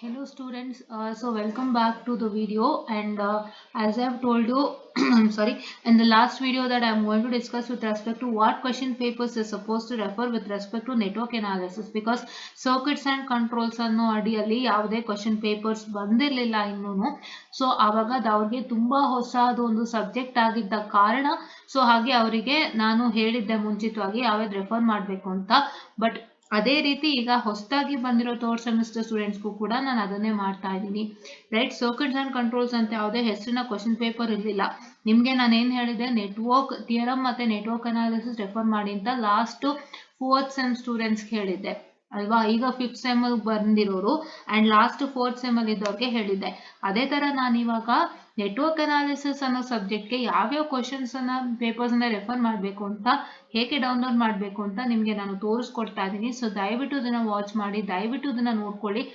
Hello students, so welcome back to the video and as I have told you sorry, in the last video that I am going to discuss with respect to what question papers is supposed to refer with respect to network analysis because circuits and controls ಅನ್ನೋ ಅಡಿಯಲ್ಲಿ ಯಾವುದೇ question papers ಬಂದಿರಲಿಲ್ಲ ಇನ್ನೂನು. So ಆವಾಗ ಅದು ಅವ್ರಿಗೆ ತುಂಬಾ ಹೊಸದು ಒಂದು ಸಬ್ಜೆಕ್ಟ್ ಆಗಿದ್ದ ಕಾರಣ ಸೊ ಹಾಗೆ ಅವರಿಗೆ ನಾನು ಹೇಳಿದ್ದೆ ಮುಂಚಿತವಾಗಿ ಯಾವ್ದು ರೆಫರ್ ಮಾಡಬೇಕು ಅಂತ. ಬಟ್ ಅದೇ ರೀತಿ ಈಗ ಹೊಸದಾಗಿ ಬಂದಿರೋ ಥರ್ಡ್ ಸೆಮಿಸ್ಟರ್ ಸ್ಟೂಡೆಂಟ್ಸ್ಗೂ ಕೂಡ ನಾನು ಅದನ್ನೇ ಮಾಡ್ತಾ ಇದ್ದೀನಿ. ರೈಟ್, ಸರ್ಕ್ಯೂಟ್ಸ್ ಅಂಡ್ ಕಂಟ್ರೋಲ್ಸ್ ಅಂತ ಯಾವುದೇ ಹೆಸರಿನ ಕ್ವಶನ್ ಪೇಪರ್ ಇರಲಿಲ್ಲ. ನಿಮಗೆ ನಾನು ಏನು ಹೇಳಿದೆ, ನೆಟ್ವರ್ಕ್ ಥಿಯರಮ್ ಮತ್ತೆ ನೆಟ್ವರ್ಕ್ ಅನಾಲಿಸಿಸ್ ರೆಫರ್ ಮಾಡಿ ಅಂತ ಲಾಸ್ಟ್ ಫೋರ್ತ್ ಸೆಮ್ ಸ್ಟೂಡೆಂಟ್ಸ್ಗೆ ಹೇಳಿದ್ದೆ ಅಲ್ವಾ. ಈಗ ಫಿಫ್ತ್ ಸೆಮ್ ಬಂದಿರೋರು ಅಂಡ್ ಲಾಸ್ಟ್ ಫೋರ್ತ್ ಸೆಮ್ ಅಲ್ಲಿ ಇದ್ದವ್ರಿಗೆ ಹೇಳಿದ್ದೆ. ಅದೇ ತರ ನಾನು ಇವಾಗ ನೆಟ್ವರ್ಕ್ ಅನಾಲಿಸಿಸ್ ಅನ್ನೋ ಸಬ್ಜೆಕ್ಟ್ಗೆ ಯಾವ್ಯಾವ ಕ್ವಶನ್ಸ್ ಅನ್ನ ಪೇಪರ್ಸ್ ಅನ್ನ ರೆಫರ್ ಮಾಡಬೇಕು ಅಂತ, ಹೇಗೆ ಡೌನ್ಲೋಡ್ ಮಾಡಬೇಕು ಅಂತ ನಿಮಗೆ ನಾನು ತೋರಿಸ್ಕೊಡ್ತಾ ಇದ್ದೀನಿ. ಸೊ ದಯವಿಟ್ಟು ಇದನ್ನ ವಾಚ್ ಮಾಡಿ, ದಯವಿಟ್ಟು ಇದನ್ನ ನೋಡ್ಕೊಳ್ಳಿ.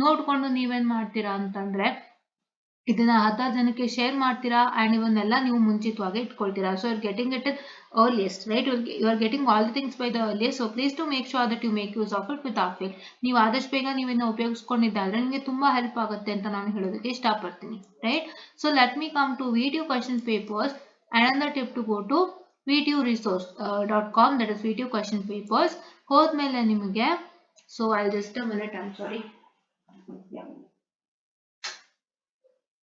ನೋಡ್ಕೊಂಡು ನೀವೇನ್ ಮಾಡ್ತೀರಾ ಅಂತಂದ್ರೆ ಇದನ್ನ 10 ಜನಕ್ಕೆ ಶೇರ್ ಮಾಡ್ತೀರಾ ಅಂಡ್ ಇವನ್ನೆಲ್ಲ ನೀವು ಮುಂಚಿತವಾಗಿ ಇಟ್ಕೊಳ್ತೀರಾ. So you're getting it earliest, right? You are getting all the things by the earliest. So please do make sure that you make use of it without fail. ನೀವು ಆದಷ್ಟು ಬೇಗ ನೀವು ಇದನ್ನ ಉಪಯೋಗಿಸ್ಕೊಂಡಿದ್ದಾದ್ರೆ ನಿಮಗೆ ತುಂಬಾ ಹೆಲ್ಪ್ ಆಗುತ್ತೆ ಅಂತ ನಾನು ಹೇಳೋದಕ್ಕೆ ಇಷ್ಟಪಡ್ತೀನಿ. Right, so let me come to video question papers. Another tip to go to videoresource.com, that is video question papers. ಹೋದ್ಮೇಲೆ ನಿಮಗೆ, so I'll just a minute, I'm sorry. Yeah.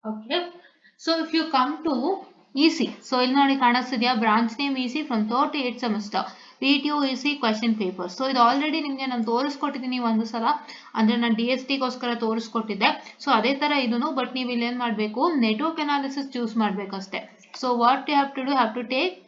Okay, so if you come to EC, so ಇಲ್ಲಿ ನೋಡಿ ಕಾಣಿಸ್ತಿದೆಯಾ, branch name EC from 3rd to 8th semester PTO EC question paper. So ಇದು already ನಿಮಗೆ ನಾನು ತೋರಿಸ್ಕೊಟ್ಟಿದ್ದೀನಿ ಒಂದು ಸಲ, ಅಂದ್ರೆ ನಾನು DST ಗೋಸ್ಕರ ತೋರಿಸ್ಕೊಟ್ಟಿದ್ದೆ. ಸೊ ಅದೇ ತರ ಇದನ್ನು, ಬಟ್ ನೀವು ಇಲ್ಲಿ ಏನ್ ಮಾಡಬೇಕು, ನೆಟ್ವರ್ಕ್ ಅನಾಲಿಸಿಸ್ ಚೂಸ್ ಮಾಡ್ಬೇಕಷ್ಟೇ. So what you have to do, have to take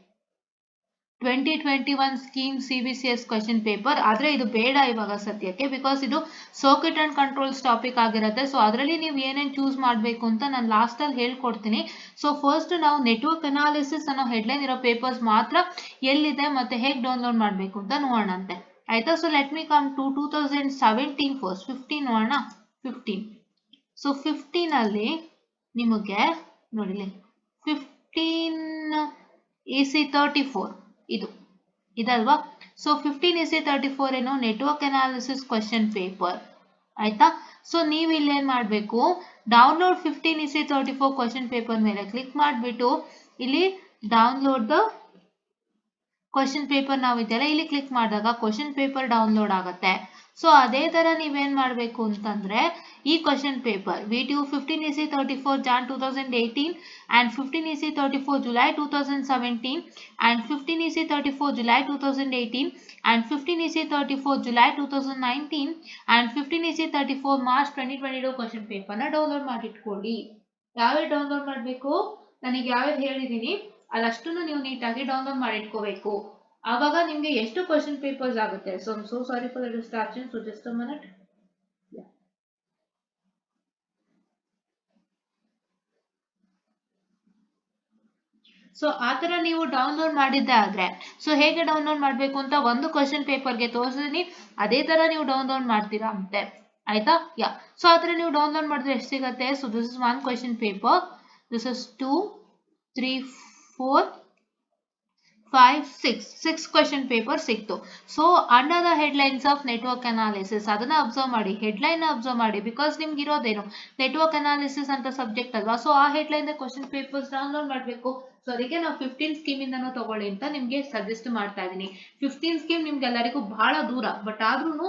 2021 scheme CBCS question paper. ಆದ್ರೆ ಇದು ಬೇಡ ಇವಾಗ ಸದ್ಯಕ್ಕೆ, ಬಿಕಾಸ್ ಇದು ಸರ್ಕ್ಯೂಟ್ ಅಂಡ್ ಕಂಟ್ರೋಲ್ಸ್ ಟಾಪಿಕ್ ಆಗಿರುತ್ತೆ. ಸೊ ಅದರಲ್ಲಿ ನೀವು ಏನೇನು ಚೂಸ್ ಮಾಡಬೇಕು ಅಂತ ನಾನು ಲಾಸ್ಟ್ ಅಲ್ಲಿ ಹೇಳ್ಕೊಡ್ತೀನಿ. ಸೊ ಫಸ್ಟ್ ನಾವು ನೆಟ್ವರ್ಕ್ ಅನಾಲಿಸಿಸ್ ಅನ್ನೋ ಹೆಡ್ಲೈನ್ ಇರೋ ಪೇಪರ್ಸ್ ಮಾತ್ರ ಎಲ್ಲಿದೆ ಮತ್ತೆ ಹೇಗೆ ಡೌನ್ಲೋಡ್ ಮಾಡಬೇಕು ಅಂತ ನೋಡೋಣಂತೆ, ಆಯ್ತಾ. So let me come to 2017 first 15 ನೋಡೋಣ. 15, ಸೊ 15 ಅಲ್ಲಿ ನಿಮಗೆ ನೋಡಿಲಿ 15 EC34 ಇದಲ್ವಾ. ಸೊ 15 EC34 ಏನು, ನೆಟ್ವರ್ಕ್ ಅನಾಲಿಸಿಸ್ ಕ್ವಶನ್ ಪೇಪರ್, ಆಯ್ತಾ. ಸೊ ನೀವು ಇಲ್ಲಿ ಏನ್ ಮಾಡಬೇಕು, ಡೌನ್ಲೋಡ್ 15 EC34 ಕ್ವಶನ್ ಪೇಪರ್ ಮೇಲೆ ಕ್ಲಿಕ್ ಮಾಡಿಬಿಟ್ಟು ಇಲ್ಲಿ ಡೌನ್ಲೋಡ್ ದ ಕ್ವಶನ್ ಪೇಪರ್ ನಾವು ಇದೆಲ್ಲ ಇಲ್ಲಿ ಕ್ಲಿಕ್ ಮಾಡಿದಾಗ ಕ್ವಶನ್ ಪೇಪರ್ ಡೌನ್ಲೋಡ್ ಆಗುತ್ತೆ. ಸೊ ಅದೇ ತರ ನೀವೇನ್ ಮಾಡಬೇಕು ಅಂತಂದ್ರೆ ಈ question paper VTU 15 EC34 Jan 2018 and 15 EC34 July 2017 and 15 EC34 July 2018 and 15 EC34 July 2019 and 15 EC34 March 2022 question paper ನ ಡೌನ್ಲೋಡ್ ಮಾಡಿಟ್ಕೊಳ್ಳಿ. ಯಾವ್ಯಾವ ಡೌನ್ಲೋಡ್ ಮಾಡಬೇಕು, ನನಗೆ ಯಾವ್ಯಾವ ಹೇಳಿದೀನಿ ಅದಷ್ಟನ್ನು ನೀವು ನೀಟಾಗಿ ಡೌನ್ಲೋಡ್ ಮಾಡಿಟ್ಕೋಬೇಕು. ಆವಾಗ ನಿಮ್ಗೆ ಎಷ್ಟು ಕ್ವಶನ್ ಪೇಪರ್ಸ್ ಆಗುತ್ತೆ. So I am so sorry for the distraction, so just a minute. So ಆ ತರ ನೀವು ಡೌನ್ಲೋಡ್ ಮಾಡಿದ್ದೆ ಆದ್ರೆ, ಸೊ ಹೇಗೆ ಡೌನ್ಲೋಡ್ ಮಾಡಬೇಕು ಅಂತ ಒಂದು ಕ್ವಶನ್ ಪೇಪರ್ಗೆ ತೋರಿಸಿದೀನಿ, ಅದೇ ತರ ನೀವು ಡೌನ್ಲೋಡ್ ಮಾಡ್ತೀರಾ ಅಂತೆ, ಆಯ್ತಾ. ಯಾ, ಸೊ ಆ ತರ ನೀವು ಡೌನ್ಲೋಡ್ ಮಾಡಿದ್ರೆ ಎಷ್ಟು ಸಿಗತ್ತೆ. So this is 1 question paper, this is 2 3 4 5 6 question paper ಸಿಕ್ತು. So under the headlines of network analysis ಅದನ್ನ ಅಬ್ಸರ್ವ್ ಮಾಡಿ, ಹೆಡ್ಲೈನ್ ಅಬ್ಸರ್ವ್ ಮಾಡಿ, ಬಿಕಾಸ್ ನಿಮ್ಗೆ ಇರೋದೇನು ನೆಟ್ವರ್ಕ್ ಅನಾಲಿಸಿಸ್ ಅಂತ ಸಬ್ಜೆಕ್ಟ್ ಅಲ್ವಾ. ಸೊ ಆ ಹೆಡ್ಲೈನ್ ಕ್ವಶನ್ ಪೇಪರ್ಸ್ ಡೌನ್ಲೋಡ್ ಮಾಡಬೇಕು. ಸೊ ಅದಕ್ಕೆ ನಾವು 15 ಸ್ಕೀಮ್ ಇಂದನೂ ತಗೊಳ್ಳಿ ಅಂತ ನಿಮ್ಗೆ ಸಜೆಸ್ಟ್ ಮಾಡ್ತಾ ಇದ್ದೀನಿ. 15 ಸ್ಕೀಮ್ ನಿಮ್ಗೆ ಎಲ್ಲರಿಗೂ ಬಹಳ ದೂರ, ಬಟ್ ಆದ್ರೂ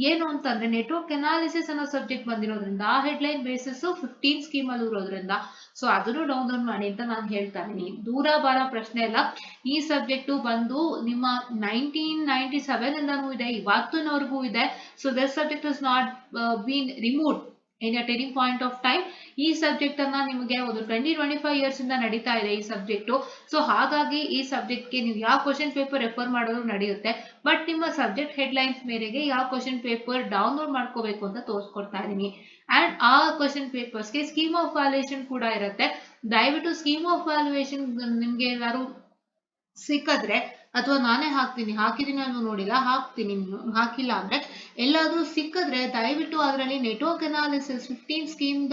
ಏನು ಅಂತಂದ್ರೆ ನೆಟ್ವರ್ಕ್ ಅನಾಲಿಸಿಸ್ ಅನ್ನೋ ಸಬ್ಜೆಕ್ಟ್ ಬಂದಿರೋದ್ರಿಂದ ಆ ಹೆಡ್ಲೈನ್ ಬೇಸಿಸ್ 15 ಸ್ಕೀಮ್ ಅಲ್ಲಿ ಇರೋದ್ರಿಂದ ಸೊ ಅದನ್ನು ಡೌನ್ಲೋಡ್ ಮಾಡಿ ಅಂತ ನಾನು ಹೇಳ್ತಾ ಇದ್ದೀನಿ. ದೂರ ಬಾರ ಪ್ರಶ್ನೆ ಇಲ್ಲ. ಈ ಸಬ್ಜೆಕ್ಟ್ ಬಂದು ನಿಮ್ಮ 1997 ಇಂದನೂ ಇದೆ, ಇವತ್ತಿನವರೆಗೂ ಇದೆ. So this subject is not been removed in at any point of time. ಈ ಸಬ್ಜೆಕ್ಟ್ ಅನ್ನ ನಿಮಗೆ ಒಂದು 20-25 ಇಯರ್ಸ್ ಇಂದ ನಡೀತಾ ಇದೆ ಈ ಸಬ್ಜೆಕ್ಟ್. ಸೊ ಹಾಗಾಗಿ ಈ ಸಬ್ಜೆಕ್ಟ್ಗೆ ನೀವು ಯಾವ ಕ್ವಶನ್ ಪೇಪರ್ ರೆಫರ್ ಮಾಡೋದು ನಡೆಯುತ್ತೆ, ಬಟ್ ನಿಮ್ಮ ಸಬ್ಜೆಕ್ಟ್ ಹೆಡ್ಲೈನ್ಸ್ ಮೇರೆಗೆ ಯಾವ ಕ್ವಶನ್ ಪೇಪರ್ ಡೌನ್ಲೋಡ್ ಮಾಡ್ಕೋಬೇಕು ಅಂತ ತೋರಿಸ್ಕೊಡ್ತಾ ಇದ್ದೀನಿ. ಅಂಡ್ ಆ ಕ್ವಶನ್ ಪೇಪರ್ಸ್ಗೆ ಸ್ಕೀಮ್ ಆಫ್ ವ್ಯಾಲ್ಯೂಯೇಷನ್ ಕೂಡ ಇರುತ್ತೆ. ದಯವಿಟ್ಟು ಸ್ಕೀಮ್ ಆಫ್ ವ್ಯಾಲ್ಯೂಯೇಷನ್ ನಿಮ್ಗೆ ಏನಾದ್ರು ಸಿಕ್ಕಿದ್ರೆ, ಅಥವಾ ನಾನೇ ಹಾಕಿದೀನಿ ಅನ್ನೋ ನೋಡಿಲ್ಲ, ಹಾಕ್ತೀನಿ. ಹಾಕಿಲ್ಲ ಅಂದ್ರೆ ಎಲ್ಲಾದ್ರೂ ಸಿಕ್ಕಿದ್ರೆ ದಯವಿಟ್ಟು ಅದರಲ್ಲಿ ನೆಟ್ವರ್ಕ್ ಅನಾಲಿಸಿಸ್ 15 ಸ್ಕೀಮ್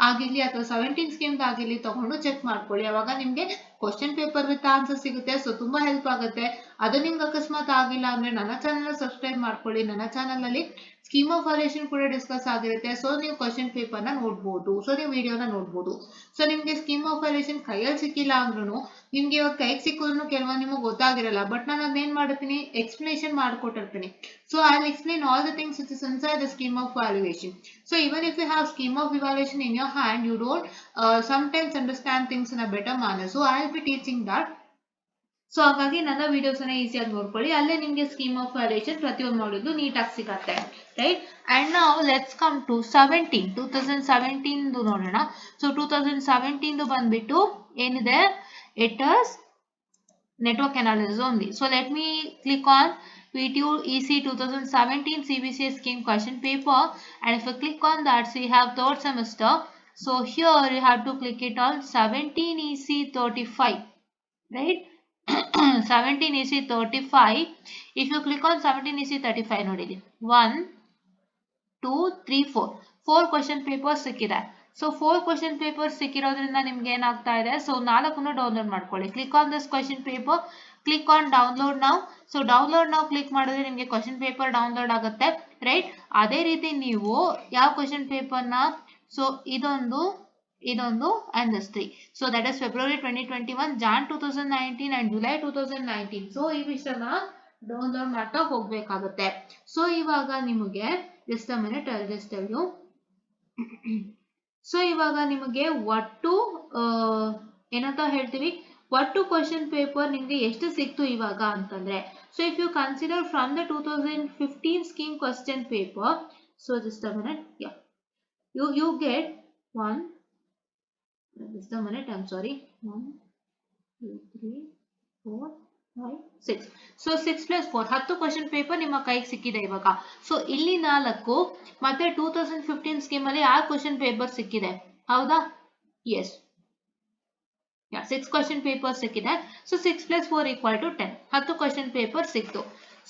ಆಗಿರ್ಲಿ ಅಥವಾ 17 ಸ್ಕೀಮ್ ಆಗಿರ್ಲಿ ತಗೊಂಡು ಚೆಕ್ ಮಾಡ್ಕೊಳ್ಳಿ. ಅವಾಗ ನಿಮ್ಗೆ ಕ್ವಶನ್ ಪೇಪರ್ ವಿತ್ ಆನ್ಸರ್ ಸಿಗುತ್ತೆ. ಸೊ ತುಂಬಾ ಹೆಲ್ಪ್ ಆಗುತ್ತೆ. ಅದು ನಿಮ್ಗೆ ಅಕಸ್ಮಾತ್ ಆಗಿಲ್ಲ ಅಂದ್ರೆ ನನ್ನ ಚಾನಲ್ ಸಬ್ಸ್ಕ್ರೈಬ್ ಮಾಡ್ಕೊಳ್ಳಿ. ನನ್ನ ಚಾನಲ್ ಅಲ್ಲಿ ಸ್ಕೀಮ್ ಆಫ್ ವ್ಯಾಲ್ಯೂಯೇಷನ್ ಕೂಡ ಡಿಸ್ಕಸ್ ಆಗಿರುತ್ತೆ. ಸೊ ನೀವು ಕ್ವಶನ್ ಪೇಪರ್ನ ನೋಡ್ಬೋದು, ಸೊ ನೀವು ವಿಡಿಯೋನ ನೋಡ್ಬೋದು. ಸೊ ನಿಮಗೆ ಸ್ಕೀಮ್ ಆಫ್ ವ್ಯಾಲ್ಯೂಯೇಷನ್ ಕೈಯಲ್ಲಿ ಸಿಕ್ಕಿಲ್ಲ ಅಂದ್ರೂ ನಿಮ್ಗೆ ಇವಾಗ ಕೈಗೆ ಸಿಕ್ಕಿದ್ರು ಕೆಲವೊಂದು ನಿಮಗೆ ಗೊತ್ತಾಗಿರಲ್ಲ, ಬಟ್ ನಾನು ಅದನ್ನೇನ್ ಮಾಡ್ತೀನಿ, explanation ಮಾಡ್ಕೊಟ್ಟಿರ್ತೀನಿ. So I'll explain all the things which is inside the scheme of valuation. So even if you have scheme of evaluation in your hand, you don't sometimes understand things in a better manner. So I'll be teaching that. So ಹಾಗಾಗಿ ನನ್ನ videos ಅನ್ನ ಈಸಿಯಾಗಿ ನೋಡ್ಕೊಳ್ಳಿ, ಅಲ್ಲೇ ನಿಮಗೆ scheme of valuation ಪ್ರತಿಯೊಂದು ಮಾಡಿದ್ದು ನೀಟಾಗಿ ಸಿಗತ್ತೆ, ರೈಟ್. ಅಂಡ್ ನಾವು ಲೆಟ್ಸ್ ಕಮ್ ಟು 2017 ನೋಡೋಣ. ಸೊ 2017 ಬಂದ್ಬಿಟ್ಟು ಏನಿದೆ, it is network analysis only. So let me click on PTU EC 2017 CBCS scheme question paper, and if I click on that, so you have third semester. So here you have to click it on 17 EC 35, right? 17 EC 35. If you click on 17 EC 35, nodili 1 2 3 4 question papers ಸಿಕ್ಕಿದೆ. So 4 question papers ಸಿಕ್ಕಿರೋದ್ರಿಂದ ನಿಮ್ಗೆ ಏನಾಗ್ತಾ ಇದೆ, so 4 download ಮಾಡ್ಕೊಳ್ಳಿ. Click on this question paper, click on download now. So download now click ಮಾಡಿದ್ರೆ ನಿಮಗೆ question paper download ಆಗುತ್ತೆ, right. ಅದೇ ರೀತಿ ನೀವು ಯಾವ ಕ್ವಶನ್ ಪೇಪರ್ನ, ಸೊ ಇದೊಂದು and this 3. So that is February 2021, Jan 2019 and July 2019. So ಈ ವಿಷಯನ ಡೌನ್ಲೋಡ್ ಮಾಡ್ತಾ ಹೋಗ್ಬೇಕಾಗುತ್ತೆ. ಸೊ ಇವಾಗ ನಿಮಗೆ just a minute, I'll just tell you. So ಇವಾಗ ನಿಮಗೆ ಒಟ್ಟು ಏನಂತ ಹೇಳ್ತೀವಿ, ಒಟ್ಟು ಕ್ವಶನ್ ಪೇಪರ್ ನಿಮಗೆ ಎಷ್ಟು ಸಿಕ್ತು ಇವಾಗ ಅಂತಂದ್ರೆ, so if you consider from the 2015 scheme question paper, so just a minute, yeah, you get one, just a minute, I'm sorry, 1 2 3 4 5 6. So 6+4 10 question paper ನಿಮ್ಮ ಕೈಗೆ ಸಿಕ್ಕಿದೆ ಇವಾಗ. ಸೊ ಇಲ್ಲಿ 4 ಮತ್ತೆ 2015 ಸ್ಕೀಮ್ ಅಲ್ಲಿ 6 ಕ್ವಶನ್ ಪೇಪರ್ ಸಿಕ್ಕಿದೆ, ಹೌದಾ? ಎಸ್, 6 ಕ್ವಶನ್ ಪೇಪರ್ ಸಿಕ್ಕಿದೆ. ಸೊ 6+4 = 10, 10 ಕ್ವಶನ್ ಪೇಪರ್ ಸಿಕ್ತು.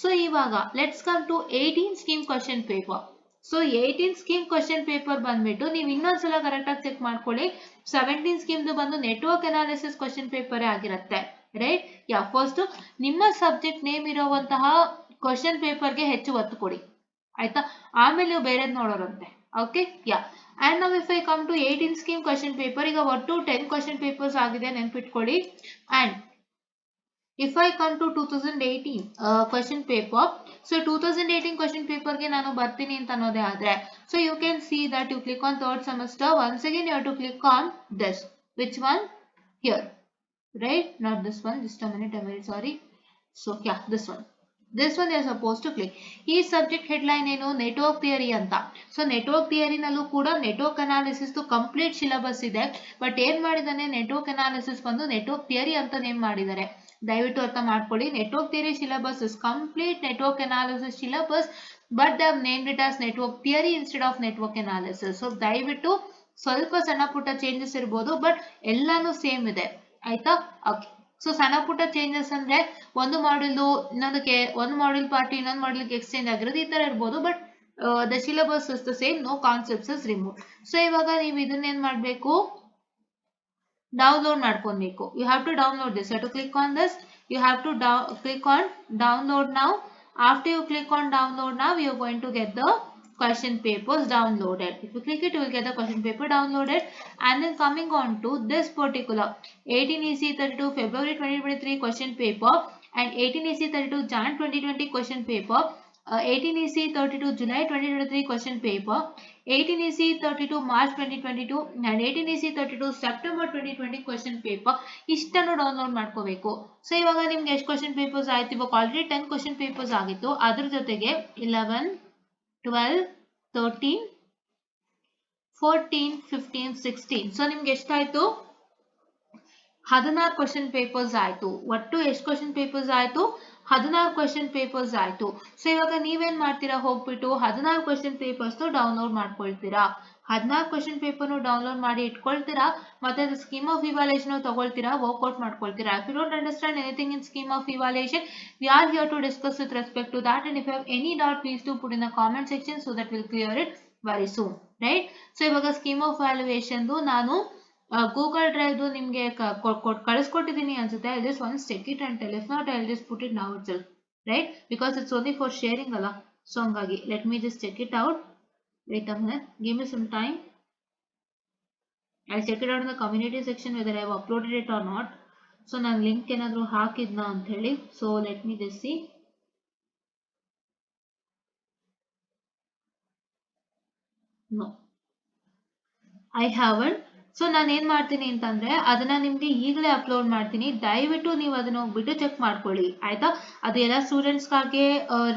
ಸೊ ಇವಾಗ let's come to 18 scheme question paper. So 18 scheme question paper ಬಂದ್ಬಿಟ್ಟು ನೀವು ಇನ್ನೊಂದ್ಸಲ ಕರೆಕ್ಟ್ ಆಗಿ ಚೆಕ್ ಮಾಡ್ಕೊಳ್ಳಿ. 17 ಸ್ಕೀಮ್ದು ಬಂದು ನೆಟ್ವರ್ಕ್ ಅನಾಲಿಸಿಸ್ ಕ್ವಶನ್ ಪೇಪರ್ ಆಗಿರುತ್ತೆ, ರೈಟ್. ಯಾ, ಫಸ್ಟ್ ನಿಮ್ಮ ಸಬ್ಜೆಕ್ಟ್ ನೇಮ್ ಇರುವಂತಹ ಕ್ವಶನ್ ಪೇಪರ್ಗೆ ಹೆಚ್ಚು ಒತ್ತು ಕೊಡಿ, ಆಯ್ತಾ? ಆಮೇಲೆ ನೀವು ಬೇರೆದ್ ನೋಡೋರಂತೆ, ಓಕೆ. ಯಾ, ಅಂಡ್ ನಾವು if I come to 18 scheme question paper, ಈಗ ಒಟ್ಟು 10 ಕ್ವಶನ್ ಪೇಪರ್ಸ್ ಆಗಿದೆ, ನೆನ್ಪಿಟ್ಕೊಳ್ಳಿ. And if I come to 2018 question paper, so 2018 question paper ಗೆ ನಾನು ಬರ್ತೀನಿ ಅಂತ ಅನ್ನೋದೇ ಆದ್ರೆ, so you can see that you click on third semester. Once again you have to click on this, which one, here, right? Not this one, just a minute, I'm very sorry. So yeah, this one you are supposed to click. ಈ subject headline ಏನು, network theory ಅಂತ. So network ಥಿಯರಿನಲ್ಲೂ ಕೂಡ network analysis complete syllabus ಇದೆ, but ಏನ್ ಮಾಡಿದಾನೆ, network analysis ಬಂದು network theory ಅಂತ name ಮಾಡಿದ್ದಾರೆ. ದಯವಿಟ್ಟು ಅರ್ಥ ಮಾಡ್ಕೊಳ್ಳಿ, network theory syllabus is complete network analysis syllabus, but they have named it as network theory instead of network analysis. So ದಯವಿಟ್ಟು ಸ್ವಲ್ಪ ಸಣ್ಣ ಪುಟ್ಟ ಚೇಂಜಸ್ ಇರ್ಬೋದು, ಬಟ್ ಎಲ್ಲಾನು ಸೇಮ್ ಇದೆ, ಆಯ್ತಾ? ಓಕೆ. ಸೊ ಸಣ್ಣ ಪುಟ್ಟ ಚೇಂಜಸ್ ಅಂದ್ರೆ ಒಂದು ಮಾಡ್ಯೂಲ್ದು ಇನ್ನೊಂದಕ್ಕೆ, ಒಂದು ಮಾಡ್ಯೂಲ್ ಪಾರ್ಟ್ ಇನ್ನೊಂದು ಮಾಡ್ಯೂಲ್ಗೆ ಎಕ್ಸ್ಚೇಂಜ್ ಆಗಿರೋದು, ಈ ತರ ಇರ್ಬೋದು, but the syllabus is the same, no concepts is remove. So ಇವಾಗ ನೀವು ಇದನ್ನೇನ್ ಮಾಡ್ಬೇಕು, ಡೌನ್ಲೋಡ್ ಮಾಡ್ಕೊಬೇಕು. You have to download this, you have to click on this, you have to click on download now. After you click on download now, you are going to get the question papers downloaded. If you click it, you will get the question paper downloaded. And then coming on to this particular 18 EC 32 February 2023 question paper and 18 EC 32 Jan 2020 question paper, 18 EC 32 July 2023 question paper, 18 EC 32 March 2022 and 18 EC 32 September 2020 question paper. ಇಷ್ಟನ್ನು download ಮಾಡ್ಕೋಬೇಕು. So ಇವಾಗ ನಿಮ್ಗೆ ಎಷ್ಟು question papers ಆಯ್ತು, ಇವಾಗ already 10 question papers ಆಗಿತ್ತು, ಅದ್ರ ಜೊತೆಗೆ 11 12 13 14 15 16. ಸೊ ನಿಮ್ಗೆ ಎಷ್ಟಾಯ್ತು, 16 ಕ್ವಶನ್ ಪೇಪರ್ಸ್ ಆಯ್ತು. ಒಟ್ಟು ಎಷ್ಟು ಕ್ವಶನ್ ಪೇಪರ್ಸ್ ಆಯ್ತು, 16 ಕ್ವಶನ್ ಪೇಪರ್ಸ್ ಆಯ್ತು. ಸೊ ಇವಾಗ ನೀವೇನ್ ಮಾಡ್ತೀರಾ, ಹೋಗ್ಬಿಟ್ಟು 16 ಕ್ವಶನ್ ಪೇಪರ್ಸ್ ಡೌನ್ಲೋಡ್ ಮಾಡ್ಕೊಳ್ತೀರಾ. 16 ಕ್ವಶನ್ ಪೇಪರ್ ಡೌನ್ಲೋಡ್ ಮಾಡಿ ಇಟ್ಕೊಳ್ತೀರಾ, ಮತ್ತೆ ಸ್ಕೀಮ್ ಆಫ್ ಇವಾಲ್ಯೂಯೇಷನ್ ತಗೊಳ್ತೀರಾ, ವರ್ಕ್ಔಟ್ ಮಾಡ್ಕೊಳ್ತೀರಾ. If you don't understand anything in scheme of evaluation, we are here to discuss with respect to that, and if you have any doubt, please do put in the comment section so that we'll clear it very soon, right? So ಇವಾಗ scheme of valuation ನಾನು Google drive ನಿಮ್ಗೆ ಕಳಿಸ್ಕೊಟ್ಟಿದ್ದೀನಿ ಅನ್ಸುತ್ತೆ. I'll just once check it and tell. If not, I'll just put it now itself, right? Because it's only for sharing ಅಲ್ಲ. So ಹಂಗಾಗಿ let me just check it out. Wait a minute, give me some time. I'll check it out in the community section whether I have uploaded it or not. So ನಾನು link ಏನಾದರೂ ಹಾಕಿದ್ನಾ ಅಂತ ಹೇಳಿ. So let me just see. No, I haven't. So ನಾನು ಏನು ಮಾಡ್ತೀನಿ ಅಂತಂದರೆ ಅದನ್ನು ನಿಮಗೆ ಈಗಲೇ ಅಪ್ಲೋಡ್ ಮಾಡ್ತೀನಿ. ದಯವಿಟ್ಟು ನೀವು ಅದನ್ನು ಹೋಗ್ಬಿಟ್ಟು ಚೆಕ್ ಮಾಡ್ಕೊಳ್ಳಿ ಆಯಿತಾ. ಅದು ಎಲ್ಲ ಸ್ಟೂಡೆಂಟ್ಸ್ಗಾಗಿ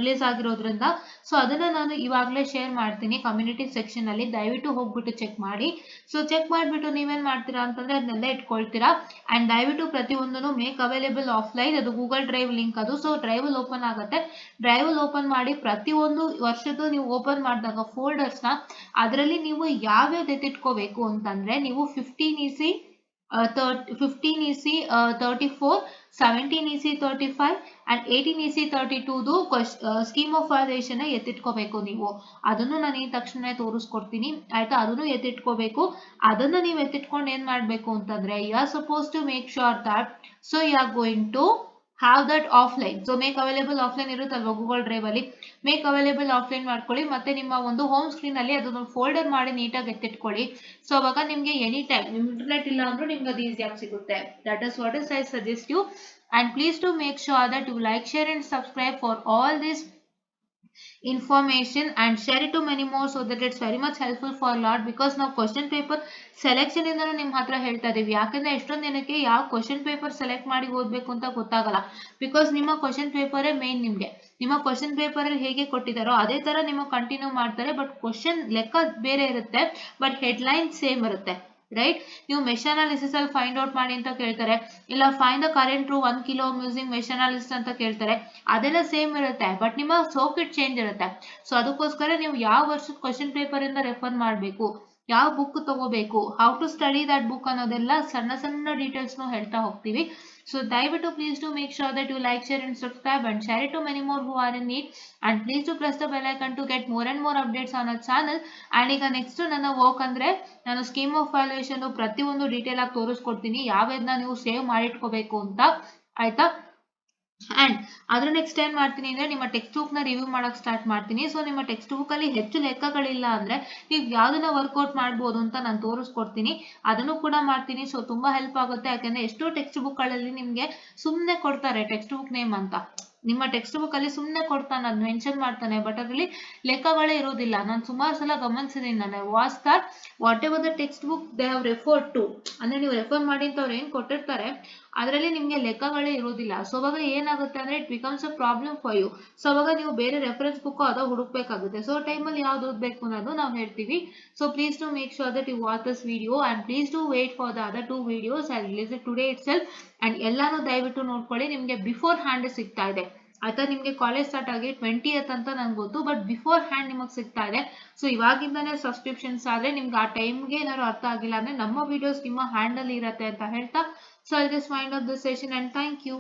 ರಿಲೀಸ್ ಆಗಿರೋದ್ರಿಂದ ಸೊ ಅದನ್ನು ನಾನು ಇವಾಗಲೇ ಶೇರ್ ಮಾಡ್ತೀನಿ ಕಮ್ಯುನಿಟಿ ಸೆಕ್ಷನಲ್ಲಿ. ದಯವಿಟ್ಟು ಹೋಗ್ಬಿಟ್ಟು ಚೆಕ್ ಮಾಡಿ. ಸೊ ಚೆಕ್ ಮಾಡಿಬಿಟ್ಟು ನೀವೇನು ಮಾಡ್ತೀರಾ ಅಂತಂದರೆ ಅದನ್ನೆಲ್ಲ ಇಟ್ಕೊಳ್ತೀರಾ. ಆ್ಯಂಡ್ ದಯವಿಟ್ಟು ಪ್ರತಿಯೊಂದನ್ನು ಮೇಕ್ ಅವೈಲೇಬಲ್ ಆಫ್ಲೈನ್, ಅದು ಗೂಗಲ್ ಡ್ರೈವ್ ಲಿಂಕ್ ಅದು. ಸೊ ಡ್ರೈವಲ್ಲಿ ಓಪನ್ ಆಗುತ್ತೆ, ಡ್ರೈವಲ್ಲಿ ಓಪನ್ ಮಾಡಿ ಪ್ರತಿಯೊಂದು ವರ್ಷದ್ದು ನೀವು ಓಪನ್ ಮಾಡಿದಾಗ ಫೋಲ್ಡರ್ಸ್ನ ಅದರಲ್ಲಿ ನೀವು ಯಾವ್ಯಾವ್ದು ಎತ್ತಿಟ್ಕೋಬೇಕು ಅಂತಂದರೆ ನೀವು 15 EC 34, 17 EC 35 and 18 EC 32 scheme of valuation ಎತ್ತಿಟ್ಕೋಬೇಕು ನೀವು. ಅದನ್ನು ನಾನು ಈ ತಕ್ಷಣ ತೋರಿಸ್ಕೊಡ್ತೀನಿ ಆಯ್ತಾ. ಅದನ್ನು ಎತ್ತಿಟ್ಕೋಬೇಕು. ಅದನ್ನು ನೀವು ಎತ್ತಿಟ್ಕೊಂಡು ಏನು ಮಾಡಬೇಕು ಅಂತಂದರೆ you are suppose to make sure that so you are going to have that offline. So make available offline ಇರುತ್ತಲ್ವ ಗೂಗಲ್ ಡ್ರೈವಲ್ಲಿ, ಮೇಕ್ ಅವೈಲೇಬಲ್ ಆಫ್ಲೈನ್ ಮಾಡ್ಕೊಳ್ಳಿ. ಮತ್ತೆ ನಿಮ್ಮ ಒಂದು ಹೋಮ್ ಸ್ಕ್ರೀನಲ್ಲಿ ಅದನ್ನು ಫೋಲ್ಡರ್ ಮಾಡಿ ನೀಟಾಗಿ ಎತ್ತಿಟ್ಕೊಳ್ಳಿ. ಸೊ ಅವಾಗ ನಿಮಗೆ ಎನಿ ಟೈಮ್ ಇಂಟರ್ನೆಟ್ ಇಲ್ಲ ಅಂದ್ರೂ ನಿಮ್ಗೆ ಅದು ಈಸಿಯಾಗಿ ಸಿಗುತ್ತೆ. That is what is I suggest you. And please to make sure that you like, share and subscribe for all this information and share it to many more so that it's very much helpful for a lot. because ನಾವು question paper selection ಇಂದನೂ ನಿಮ್ಮ ಹತ್ರ ಹೇಳ್ತಾ ಇದೀವಿ. ಯಾಕಂದ್ರೆ ಎಷ್ಟೊಂದು ಜನಕ್ಕೆ ಯಾವ question paper select ಮಾಡಿ ಓದಬೇಕು ಅಂತ ಗೊತ್ತಾಗಲ್ಲ. ಬಿಕಾಸ್ ನಿಮ್ಮ ಕ್ವಶನ್ ಪೇಪರೇ ಮೇನ್. ನಿಮಗೆ ನಿಮ್ಮ ಕ್ವಶನ್ ಪೇಪರಲ್ಲಿ ಹೇಗೆ ಕೊಟ್ಟಿದ್ದಾರೋ ಅದೇ ತರ ನಿಮ್ಮ ಕಂಟಿನ್ಯೂ ಮಾಡ್ತಾರೆ. ಬಟ್ ಕ್ವಶನ್ ಲೆಕ್ಕ ಬೇರೆ ಇರುತ್ತೆ, ಬಟ್ ಹೆಡ್ಲೈನ್ ಸೇಮ್ ಇರುತ್ತೆ. ರೈಟ್. ನೀವು ಮೆಶ್ ಅನಾಲಿಸಿಸ್ ಅಲ್ಲಿ ಫೈಂಡ್ ಔಟ್ ಮಾಡಿ ಅಂತ ಕೇಳ್ತಾರೆ, ಇಲ್ಲ find the current 1 kilo using mesh analysis ಅಂತ ಕೇಳ್ತಾರೆ. ಅದೆಲ್ಲ ಸೇಮ್ ಇರುತ್ತೆ, ಬಟ್ ನಿಮ್ಮ ಸರ್ಕ್ಯೂಟ್ ಚೇಂಜ್ ಇರುತ್ತೆ. ಸೊ ಅದಕ್ಕೋಸ್ಕರ ನೀವು ಯಾವ ವರ್ಷದ ಕ್ವಶನ್ ಪೇಪರ್ ಇಂದ ರೆಫರ್ ಮಾಡಬೇಕು, ಯಾವ ಬುಕ್ ತಗೋಬೇಕು, how to study that book ಅನ್ನೋದೆಲ್ಲ ಸಣ್ಣ ಸಣ್ಣ ಡೀಟೇಲ್ಸ್ನು ಹೇಳ್ತಾ ಹೋಗ್ತೀವಿ. ಸೊ ದಯವಿಟ್ಟು please to make sure that you like, share and subscribe and share it to many more who are in need. And please to press the bell icon to get more and more updates on our channel. And ಈಗ next ನನ್ನ work ಅಂದ್ರೆ ನಾನು scheme of valuation ಪ್ರತಿಯೊಂದು detail ಆಗಿ ತೋರಿಸ್ಕೊಡ್ತೀನಿ, ಯಾವ್ಯಾವ್ದನ್ನ ನೀವು save ಮಾಡಿಟ್ಕೋಬೇಕು ಅಂತ ಆಯ್ತಾ. ಅಂಡ್ ಅದ್ರ ನೆಕ್ಸ್ಟ್ ಏನ್ ಮಾಡ್ತೀನಿ ಅಂದ್ರೆ ನಿಮ್ಮ ಟೆಕ್ಸ್ಟ್ ಬುಕ್ ನ ರಿವ್ಯೂ ಮಾಡಕ್ ಸ್ಟಾರ್ಟ್ ಮಾಡ್ತೀನಿ. ಸೊ ನಿಮ್ಮ ಟೆಕ್ಸ್ಟ್ ಬುಕ್ ಅಲ್ಲಿ ಹೆಚ್ಚು ಲೆಕ್ಕಗಳಿಲ್ಲ ಅಂದ್ರೆ ನೀವು ಯಾವ್ದನ್ನ ವರ್ಕೌಟ್ ಮಾಡ್ಬೋದು ಅಂತ ನಾನು ತೋರಿಸ್ಕೊಡ್ತೀನಿ, ಅದನ್ನು ಕೂಡ ಮಾಡ್ತೀನಿ. ಸೊ ತುಂಬಾ ಹೆಲ್ಪ್ ಆಗುತ್ತೆ. ಯಾಕಂದ್ರೆ ಎಷ್ಟೋ ಟೆಕ್ಸ್ಟ್ ಬುಕ್ ಗಳಲ್ಲಿ ನಿಮ್ಗೆ ಸುಮ್ನೆ ಕೊಡ್ತಾರೆ ಟೆಕ್ಸ್ಟ್ ಬುಕ್ ನೇಮ್ ಅಂತ. ನಿಮ್ಮ ಟೆಕ್ಸ್ಟ್ ಬುಕ್ ಅಲ್ಲಿ ಸುಮ್ನೆ ಕೊಡ್ತಾನೆ, ಅದ್ ಮೆನ್ಷನ್ ಮಾಡ್ತಾನೆ, ಬಟ್ ಅದರಲ್ಲಿ ಲೆಕ್ಕಗಳೇ ಇರೋದಿಲ್ಲ. ನಾನು ಸುಮಾರು ಸಲ ಗಮನಿಸಿದೀನಿ. ನಾನು was that whatever the text book they have referred to, ಅಂದ್ರೆ ನೀವು ರೆಫರ್ ಮಾಡಿ ಅಂತ ಅವ್ರು ಏನ್ ಕೊಟ್ಟಿರ್ತಾರೆ ಅದರಲ್ಲಿ ನಿಮ್ಗೆ ಲೆಕ್ಕಗಳೇ ಇರೋದಿಲ್ಲ. ಸೊ ಅವಾಗ ಏನಾಗುತ್ತೆ ಅಂದ್ರೆ it becomes a problem for you. So ಅವಾಗ ನೀವು ಬೇರೆ ರೆಫರೆನ್ಸ್ ಬುಕ್ ಅದೋ ಹುಡುಕ್ಬೇಕಾಗುತ್ತೆ. ಸೊ ಟೈಮಲ್ಲಿ ಯಾವ್ದು ಓದಬೇಕು ಅನ್ನೋದು ನಾವು ಹೇಳ್ತೀವಿ. So please to make sure that you watch this video and please to wait for the other 2 videos I release it today itself. And ಎಲ್ಲಾನು ದಯವಿಟ್ಟು ನೋಡ್ಕೊಳ್ಳಿ, ನಿಮ್ಗೆ ಬಿಫೋರ್ ಹ್ಯಾಂಡ್ ಸಿಗ್ತಾ ಇದೆ ಆಯ್ತಾ. ನಿಮ್ಗೆ ಕಾಲೇಜ್ ಸ್ಟಾರ್ಟ್ ಆಗಿ 20th ಅಂತ ನಂಗೆ ಗೊತ್ತು, ಬಟ್ ಬಿಫೋರ್ ಹ್ಯಾಂಡ್ ನಿಮಗೆ ಸಿಗ್ತಾ ಇದೆ. ಸೊ ಇವಾಗಿಂದಾನೇ ಸಬ್ಸ್ಕ್ರಿಪ್ಷನ್ಸ್ ಆದ್ರೆ ನಿಮ್ಗೆ ಆ ಟೈಮ್ಗೆ ಏನಾದ್ರು ಅರ್ಥ ಆಗಿಲ್ಲ ಅಂದ್ರೆ ನಮ್ಮ ವಿಡಿಯೋಸ್ ನಿಮ್ಮ ಹ್ಯಾಂಡ್ ಅಲ್ಲಿ ಇರತ್ತೆ ಅಂತ ಹೇಳ್ತಾ. So I'll just wind up this session and thank you.